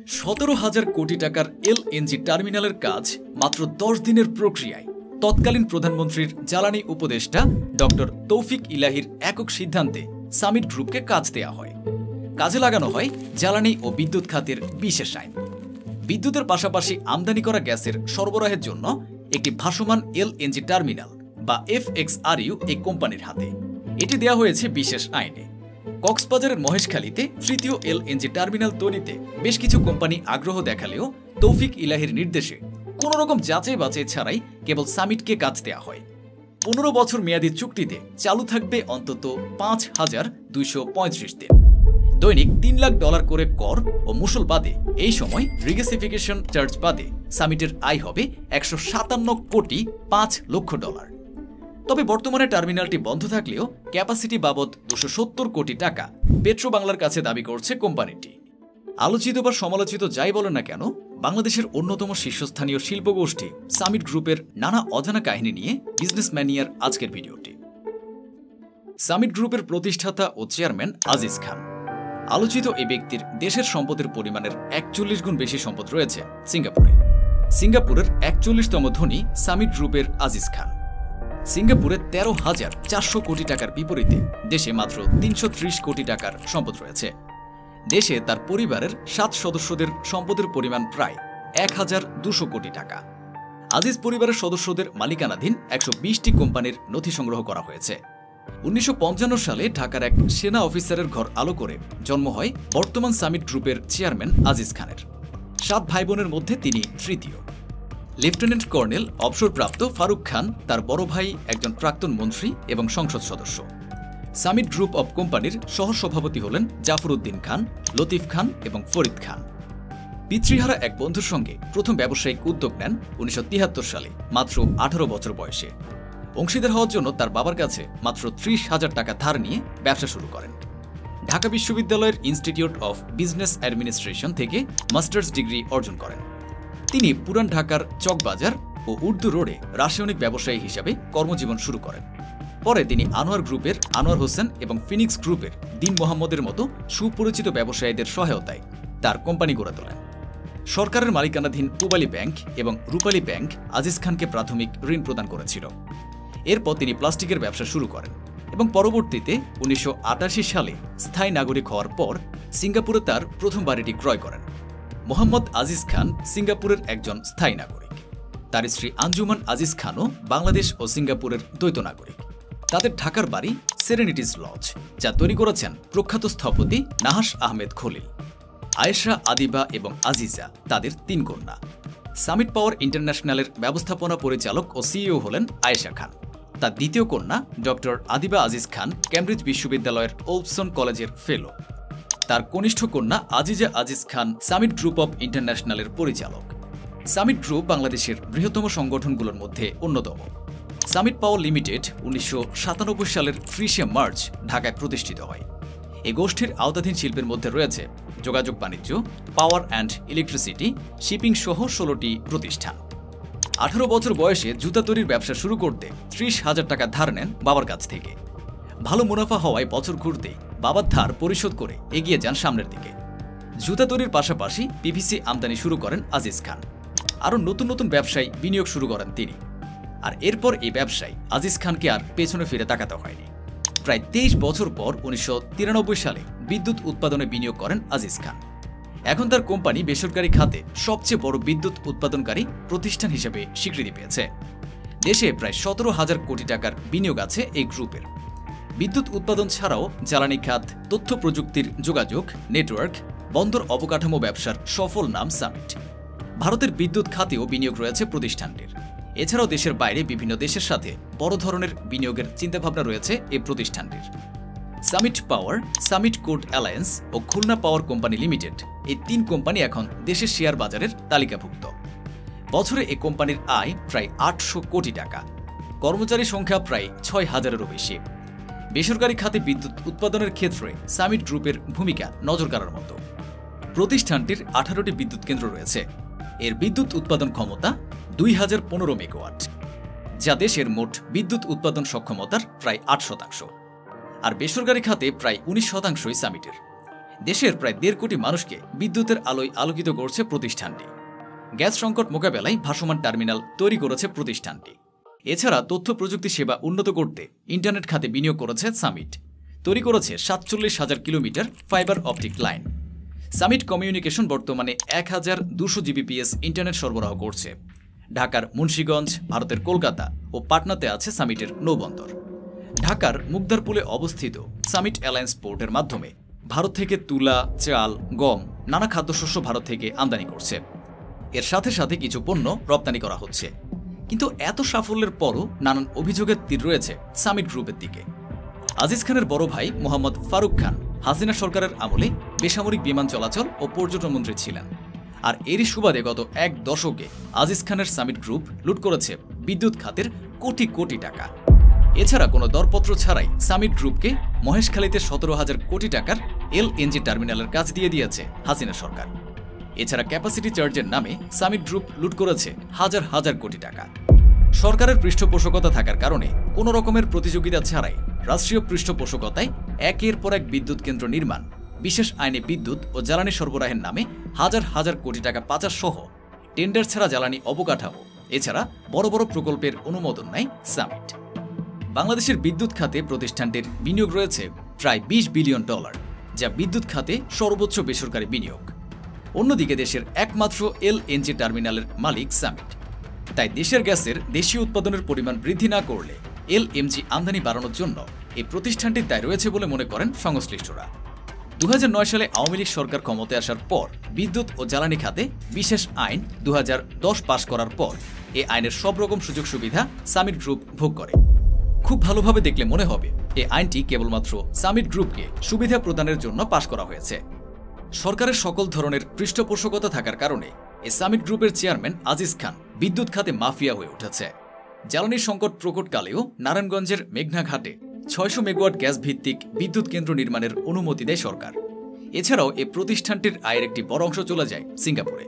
17,000 কোটি টাকার এলএনজি টার্মিনালের কাজ মাত্র 10 দিনের প্রক্রিয়ায় তৎকালীন প্রধানমন্ত্রীর জ্বালানি উপদেষ্টা ডক্টর তৌফিক ইলাহির একক সিদ্ধান্তে সামিট গ্রুপকে কাজ দেয়া হয়। কাজে লাগানো হয় জ্বালানি ও বিদ্যুৎ খাতের বিশেষ আইন। বিদ্যুতের পাশাপাশি আমদানি করা গ্যাসের সরবরাহের জন্য একটি ভাসমান এলএনজি টার্মিনাল বা এফএক্সআরইউ এই কোম্পানির হাতে। এটি দেয়া হয়েছে বিশেষ আইনে। কক্সবাজারের মহেশখালীতে তৃতীয় এলএনজি টার্মিনাল তৈরিতে বেশ কিছু কোম্পানি আগ্রহ দেখালেও তৌফিক ইলাহির নির্দেশে কোনো রকম যাচাই বাছাই ছাড়াই কেবল সামিটকে কাজ দেয়া হয়। 15 বছর মেয়াদী চুক্তিতে চালু থাকবে অন্তত 5,235 দিন। দৈনিক $3 লাখ করে কর ও মুসল বাদে এই সময় রিগেসিফিকেশন চার্জ বাদে সামিটের আয় হবে $157.5 লক্ষ। তবে বর্তমানে টার্মিনালটি বন্ধ থাকলেও ক্যাপাসিটি বাবদ 270 কোটি টাকা পেট্রোবাংলার কাছে দাবি করছে কোম্পানিটি। আলোচিত বা সমালোচিত যাই বলেন না কেন, বাংলাদেশের অন্যতম শীর্ষস্থানীয় শিল্পগোষ্ঠী সামিট গ্রুপের নানা অজানা কাহিনী নিয়ে বিজনেস ম্যানিয়ার আজকের ভিডিওটি। সামিট গ্রুপের প্রতিষ্ঠাতা ও চেয়ারম্যান আজিজ খান। আলোচিত এই ব্যক্তির দেশের সম্পদের পরিমাণের 41 গুণ বেশি সম্পদ রয়েছে সিঙ্গাপুরে। সিঙ্গাপুরের 41তম ধনী সামিট গ্রুপের আজিজ খান। সিঙ্গাপুরে 13,400 কোটি টাকার বিপরীতে দেশে মাত্র 330 কোটি টাকার সম্পদ রয়েছে। দেশে তার পরিবারের 7 সদস্যদের সম্পদের পরিমাণ প্রায় 1,200 কোটি টাকা। আজিজ পরিবারের সদস্যদের মালিকানাধীন 120টি কোম্পানির নথি সংগ্রহ করা হয়েছে। 1955 সালে ঢাকার এক সেনা অফিসারের ঘর আলো করে জন্ম হয় বর্তমান সামিট গ্রুপের চেয়ারম্যান আজিজ খানের। 7 ভাই বোনের মধ্যে তিনি তৃতীয়। লেফটেন্যান্ট কর্নেল অবসরপ্রাপ্ত ফারুক খান তার বড় ভাই, একজন প্রাক্তন মন্ত্রী এবং সংসদ সদস্য। সামিট গ্রুপ অব কোম্পানির সহসভাপতি হলেন জাফর উদ্দিন খান, লতিফ খান এবং ফরিদ খান। পিতৃহারা এক বন্ধুর সঙ্গে প্রথম ব্যবসায়িক উদ্যোগ নেন 1973 সালে মাত্র 18 বছর বয়সে। অংশীদার হওয়ার জন্য তার বাবার কাছে মাত্র 30,000 টাকা ধার নিয়ে ব্যবসা শুরু করেন। ঢাকা বিশ্ববিদ্যালয়ের ইনস্টিটিউট অফ বিজনেস অ্যাডমিনিস্ট্রেশন থেকে মাস্টার্স ডিগ্রি অর্জন করেন। তিনি পুরান ঢাকার চকবাজার ও উর্দু রোডে রাসায়নিক ব্যবসায়ী হিসাবে কর্মজীবন শুরু করেন। পরে তিনি আনোয়ার গ্রুপের আনোয়ার হোসেন এবং ফিনিক্স গ্রুপের দিন মোহাম্মদের মতো সুপরিচিত ব্যবসায়ীদের সহায়তায় তার কোম্পানি গড়ে তোলেন। সরকারের মালিকানাধীন পূবালী ব্যাংক এবং রূপালী ব্যাংক আজিজ খানকে প্রাথমিক ঋণ প্রদান করেছিল। এরপর তিনি প্লাস্টিকের ব্যবসা শুরু করেন এবং পরবর্তীতে 1988 সালে স্থায়ী নাগরিক হওয়ার পর সিঙ্গাপুরে তার প্রথম বাড়িটি ক্রয় করেন। মোহাম্মদ আজিজ খান সিঙ্গাপুরের একজন স্থায়ী নাগরিক। তার স্ত্রী আঞ্জুমান আজিজ খানও বাংলাদেশ ও সিঙ্গাপুরের দ্বৈত নাগরিক। তাদের ঢাকার বাড়ি সেরেনিটিস লজ, যা তৈরি করেছেন প্রখ্যাত স্থপতি নাহাস আহমেদ খলিল। আয়েশা, আদিবা এবং আজিজা তাদের 3 কন্যা। সামিট পাওয়ার ইন্টারন্যাশনালের ব্যবস্থাপনা পরিচালক ও সিইও হলেন আয়েশা খান। তার দ্বিতীয় কন্যা ডক্টর আদিবা আজিজ খান কেমব্রিজ বিশ্ববিদ্যালয়ের ওলপসন কলেজের ফেলো। তার কনিষ্ঠ কন্যা আজিজা আজিজ খান সামিট গ্রুপ অব ইন্টারন্যাশনালের পরিচালক। সামিট গ্রুপ বাংলাদেশের বৃহত্তম সংগঠনগুলোর মধ্যে অন্যতম। সামিট পাওয়ার লিমিটেড 1997 সালের 30 মার্চ ঢাকায় প্রতিষ্ঠিত হয়। এই গোষ্ঠীর আওতাধীন শিল্পের মধ্যে রয়েছে যোগাযোগ বাণিজ্য, পাওয়ার অ্যান্ড ইলেকট্রিসিটি, শিপিং সহ 16টি প্রতিষ্ঠান। 18 বছর বয়সে জুতা তৈরির ব্যবসা শুরু করতে 30,000 টাকা ধার নেন বাবার কাছ থেকে। ভালো মুনাফা হওয়ায় বছর ঘুরতেই বাবার ধার পরিশোধ করে এগিয়ে যান সামনের দিকে। জুতা তৈরির পাশাপাশি পিভিসি আমদানি শুরু করেন আজিজ খান। আরও নতুন নতুন ব্যবসায় বিনিয়োগ শুরু করেন তিনি। আর এরপর এই ব্যবসায় আজিজ খানকে আর পেছনে ফিরে তাকাতে হয়নি। প্রায় 23 বছর পর 1993 সালে বিদ্যুৎ উৎপাদনে বিনিয়োগ করেন আজিজ খান। এখন তার কোম্পানি বেসরকারি খাতে সবচেয়ে বড় বিদ্যুৎ উৎপাদনকারী প্রতিষ্ঠান হিসেবে স্বীকৃতি পেয়েছে। দেশে প্রায় 17,000 কোটি টাকার বিনিয়োগ আছে এই গ্রুপের। বিদ্যুৎ উৎপাদন ছাড়াও জ্বালানি খাত, তথ্য প্রযুক্তির যোগাযোগ, নেটওয়ার্ক, বন্দর অবকাঠামো ব্যবসার সফল নাম সামিট। ভারতের বিদ্যুৎ খাতেও বিনিয়োগ রয়েছে প্রতিষ্ঠানটির। এছাড়াও দেশের বাইরে বিভিন্ন দেশের সাথে বড় ধরনের বিনিয়োগের চিন্তাভাবনা রয়েছে এই প্রতিষ্ঠানটির। সামিট পাওয়ার, সামিট কোড অ্যালায়েন্স ও খুলনা পাওয়ার কোম্পানি লিমিটেড, এই 3 কোম্পানি এখন দেশের শেয়ার বাজারের তালিকাভুক্ত। বছরে এই কোম্পানির আয় প্রায় 800 কোটি টাকা। কর্মচারী সংখ্যা প্রায় 6,000-এরও বেশি। বেসরকারি খাতে বিদ্যুৎ উৎপাদনের ক্ষেত্রে সামিট গ্রুপের ভূমিকা নজর কাড়ার মতো। প্রতিষ্ঠানটির 18টি বিদ্যুৎ কেন্দ্র রয়েছে। এর বিদ্যুৎ উৎপাদন ক্ষমতা 2015 মেগাওয়াট, যা দেশের মোট বিদ্যুৎ উৎপাদন সক্ষমতার প্রায় 8%। আর বেসরকারি খাতে প্রায় 19% সামিটের। দেশের প্রায় 1.5 কোটি মানুষকে বিদ্যুতের আলোয় আলোকিত করছে প্রতিষ্ঠানটি। গ্যাস সংকট মোকাবেলায় ভাসমান টার্মিনাল তৈরি করেছে প্রতিষ্ঠানটি। এছাড়া তথ্য প্রযুক্তি সেবা উন্নত করতে ইন্টারনেট খাতে বিনিয়োগ করেছে সামিট। তৈরি করেছে 47,000 kilometre fibre optic line. Summit communication বর্তমানে 1200 জিবিপিএস ইন্টারনেট সরবরাহ করছে। ঢাকার মুন্সিগঞ্জ, ভারতের কলকাতা ও পাটনাতে আছে সামিটের নৌবন্দর। ঢাকার মুগদারপুলে অবস্থিত সামিট অ্যালায়েন্স পোর্টের মাধ্যমে ভারত থেকে তুলা, চাল, গম, নানা খাদ্যশস্য ভারত থেকে আমদানি করছে। এর সাথে সাথে কিছু পণ্য রপ্তানি করা হচ্ছে। কিন্তু এত সাফল্যের পরও নানান অভিযোগের তীর রয়েছে সামিট গ্রুপের দিকে। আজিজ খানের বড় ভাই মোহাম্মদ ফারুক খান হাসিনা সরকারের আমলে বেসামরিক বিমান চলাচল ও পর্যটন মন্ত্রী ছিলেন। আর এরই সুবাদে গত 1 দশকে আজিজ খানের সামিট গ্রুপ লুট করেছে বিদ্যুৎ খাতের কোটি কোটি টাকা। এছাড়া কোনো দরপত্র ছাড়াই সামিট গ্রুপকে মহেশখালীতে 17,000 কোটি টাকার এলএনজি টার্মিনালের কাজ দিয়ে দিয়েছে হাসিনা সরকার। এছাড়া ক্যাপাসিটি চার্জের নামে সামিট গ্রুপ লুট করেছে হাজার হাজার কোটি টাকা। সরকারের পৃষ্ঠপোষকতা থাকার কারণে কোনো রকমের প্রতিযোগিতা ছাড়াই রাষ্ট্রীয় পৃষ্ঠপোষকতায় একের পর এক বিদ্যুৎ কেন্দ্র নির্মাণ, বিশেষ আইনে বিদ্যুৎ ও জ্বালানি সরবরাহের নামে হাজার হাজার কোটি টাকা পাচার সহ টেন্ডার ছাড়া জ্বালানি অবকাঠামো, এছাড়া বড় বড় প্রকল্পের অনুমোদন নেয় সামিট। বাংলাদেশের বিদ্যুৎ খাতে প্রতিষ্ঠানটির বিনিয়োগ রয়েছে প্রায় $20 বিলিয়ন, যা বিদ্যুৎ খাতে সর্বোচ্চ বেসরকারি বিনিয়োগ। অন্যদিকে দেশের একমাত্র এলএনজি টার্মিনালের মালিক সামিট। তাই দেশের গ্যাসের দেশীয় উৎপাদনের পরিমাণ বৃদ্ধি না করলে এলএমজি আমদানি বাড়ানোর জন্য এই প্রতিষ্ঠানটির দায় রয়েছে বলে মনে করেন সংশ্লিষ্টরা। 2009 সালে আওয়ামী লীগ সরকার ক্ষমতায় আসার পর বিদ্যুৎ ও জ্বালানি খাতে বিশেষ আইন 2010 পাশ করার পর এই আইনের সব রকম সুযোগ সুবিধা সামিট গ্রুপ ভোগ করে। খুব ভালোভাবে দেখলে মনে হবে এই আইনটি কেবলমাত্র সামিট গ্রুপকে সুবিধা প্রদানের জন্য পাশ করা হয়েছে। সরকারের সকল ধরনের পৃষ্ঠপোষকতা থাকার কারণে এই সামিট গ্রুপের চেয়ারম্যান আজিজ খান বিদ্যুৎ খাতে মাফিয়া হয়ে উঠেছে। জ্বালানি সংকট প্রকটকালেও নারায়ণগঞ্জের মেঘনাঘাটে 600 মেগাওয়াট গ্যাস ভিত্তিক বিদ্যুৎ কেন্দ্র নির্মাণের অনুমতি দেয় সরকার। এছাড়াও এই প্রতিষ্ঠানটির আয়ের একটি বড় অংশ চলে যায় সিঙ্গাপুরে,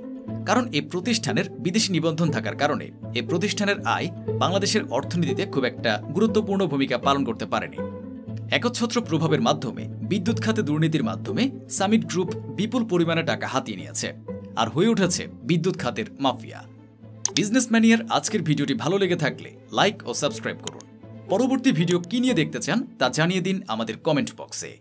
কারণ এই প্রতিষ্ঠানের বিদেশি নিবন্ধন থাকার কারণে এই প্রতিষ্ঠানের আয় বাংলাদেশের অর্থনীতিতে খুব একটা গুরুত্বপূর্ণ ভূমিকা পালন করতে পারেনি। একচ্ছত্র প্রভাবের মাধ্যমে বিদ্যুৎ খাতে দুর্নীতির মাধ্যমে সামিট গ্রুপ বিপুল পরিমাণে টাকা হাতিয়ে নিয়েছে আর হয়ে উঠেছে বিদ্যুৎ খাতের মাফিয়া। বিজনেস ম্যানিয়ার আজকের ভিডিওটি ভালো লেগে থাকলে লাইক ও সাবস্ক্রাইব করুন। পরবর্তী ভিডিও কি নিয়ে দেখতে চান তা জানিয়ে দিন আমাদের কমেন্ট বক্সে।